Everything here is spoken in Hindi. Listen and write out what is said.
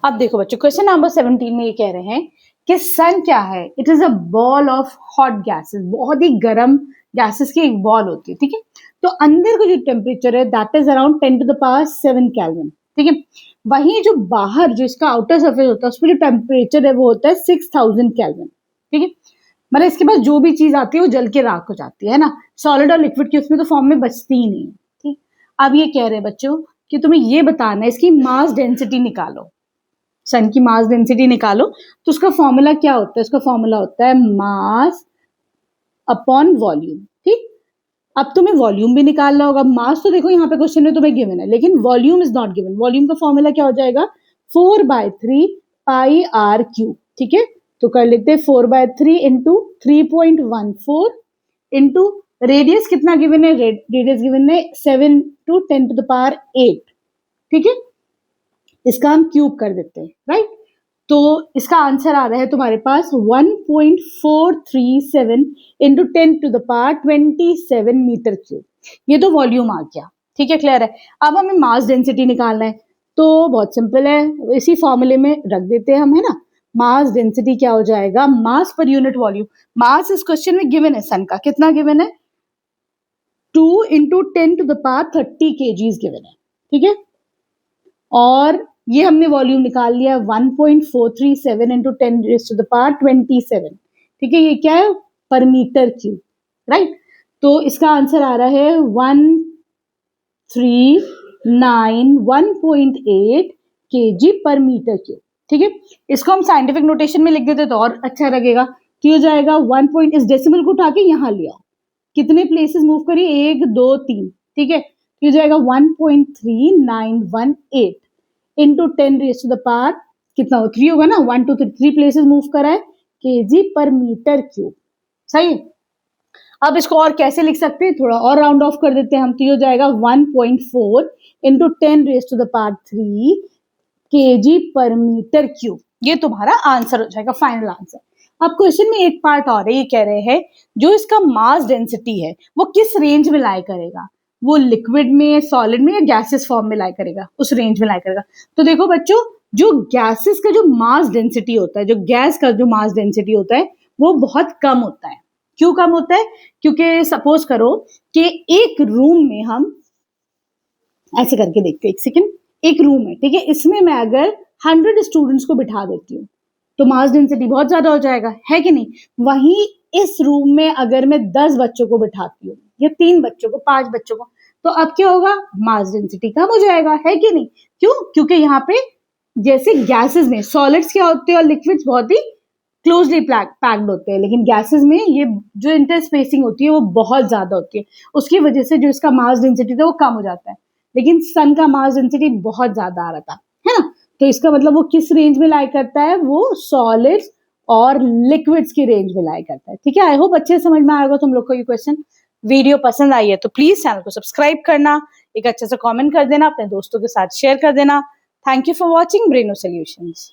अब देखो बच्चों, क्वेश्चन नंबर 17 में ये कह रहे हैं कि सन क्या है? It is a ball of hot gases, बहुत ही गर्म गैसेस की एक बॉल होती है, ठीक है। तो अंदर का जो टेम्परेचर है that is around 10 to the power 7 kelvin, ठीक है। वहीं जो बाहर जो इसका आउटर सरफेस होता है उसमें जो टेम्परेचर है वो होता है 6000 केल्विन, ठीक है। मतलब इसके पास जो भी चीज आती है वो जल के राख हो जाती है ना, सॉलिड और लिक्विड की उसमें तो फॉर्म में बचती ही नहीं है, ठीक। अब ये कह रहे हैं बच्चों कि तुम्हें ये बताना है इसकी मास डेंसिटी निकालो, सन की मास डेंसिटी निकालो। तो उसका फॉर्मूला क्या होता है? उसका फॉर्मूला होता है मास अपॉन वॉल्यूम, ठीक। अब तुम्हें वॉल्यूम भी निकालना होगा। मास तो देखो यहाँ पे क्वेश्चन में तुम्हें गिवन है, लेकिन volume is not given. Volume का फॉर्मूला क्या हो जाएगा? 4/3 पाई आर क्यूब, ठीक है। तो कर लेते हैं 4/3 इंटू 3.14 इंटू रेडियस कितना गिवन है? रेडियस गिवन है 7 to 10 to the power 8, ठीक है। इसका हम क्यूब कर देते हैं, राइट। तो इसका आंसर आ रहा है तुम्हारे पास 1.437 into 10 to the power 27 metre cube. ये तो वॉल्यूम आ गया, ठीक है, क्लियर है। अब हमें मास डेंसिटी निकालना है, तो बहुत सिंपल है, इसी फॉर्मूले में रख देते हैं हम, है ना। मास डेंसिटी क्या हो जाएगा? मास पर यूनिट वॉल्यूम। मास इस क्वेश्चन में गिवन है, सन का कितना गिवन है? 2 into 10 to the power 30 kgs given है, ठीक है। और ये हमने वॉल्यूम निकाल लिया 1.437 इंटू 10 to the power 27, ठीक है। ये क्या है? पर मीटर क्यूब, राइट। तो इसका आंसर आ रहा है 1391.8 kg पर मीटर क्यूब, ठीक है। इसको हम साइंटिफिक नोटेशन में लिख देते तो और अच्छा लगेगा। तो हो जाएगा 1 पॉइंट, इस डेसिमल को उठा के यहाँ ले आओ, कितने प्लेसेस मूव करिए? 1 2 3, ठीक है। हो जाएगा 1.3918 into 10 raise to the power कितना हो? 3 होगा ना। 1 2 3 प्लेसेस मूव करा है, केजी पर मीटर क्यूब, सही है। अब इसको और कैसे लिख सकते हैं? थोड़ा और राउंड ऑफ कर देते हैं हम। तो हो जाएगा 1.4 into 10 raise to the power 3 KG per metre cube. ये तुम्हारा आंसर हो जाएगा, फाइनल आंसर। अब क्वेश्चन में एक पार्ट और है, ये कह रहे हैं जो इसका मास डेंसिटी है वो किस रेंज में लाई करेगा? वो लिक्विड में, सॉलिड में या गैसेस फॉर्म में लाई करेगा? उस रेंज में लाई करेगा। तो देखो बच्चों, जो गैसेस का जो मास डेंसिटी होता है, जो गैस का जो मास डेंसिटी होता है वो बहुत कम होता है। क्यों कम होता है? क्योंकि सपोज करो कि एक रूम में हम ऐसे करके देखते हैं, एक सेकेंड, एक रूम है, ठीक है। इसमें मैं अगर 100 स्टूडेंट्स को बिठा देती हूँ तो मास डेंसिटी बहुत ज्यादा हो जाएगा, है कि नहीं। वहीं इस रूम में अगर मैं 10 बच्चों को बिठाती हूँ या 3 बच्चों को, 5 बच्चों को, तो अब क्या होगा? मास डेंसिटी कम हो जाएगा, है कि नहीं। क्यों? क्योंकि यहाँ पे जैसे गैसेस में सॉलिड्स क्या होते हैं और लिक्विड्स बहुत ही क्लोजली पैक्ड होते हैं, लेकिन गैसेस में ये जो इंटर स्पेसिंग होती है वो बहुत ज्यादा होती है। उसकी वजह से जो इसका मास डेंसिटी था वो कम हो जाता है। लेकिन सन का मास डेंसिटी बहुत ज्यादा आ रहा था, है ना। तो इसका मतलब वो किस रेंज में लाई करता है? वो सॉलिड्स और लिक्विड्स की रेंज में लाई करता है, ठीक है। आई होप अच्छे समझ में आएगा तुम लोग को ये क्वेश्चन। वीडियो पसंद आई है तो प्लीज चैनल को सब्सक्राइब करना, एक अच्छे से कमेंट कर देना, अपने दोस्तों के साथ शेयर कर देना। Thank you for watching Braino solutions.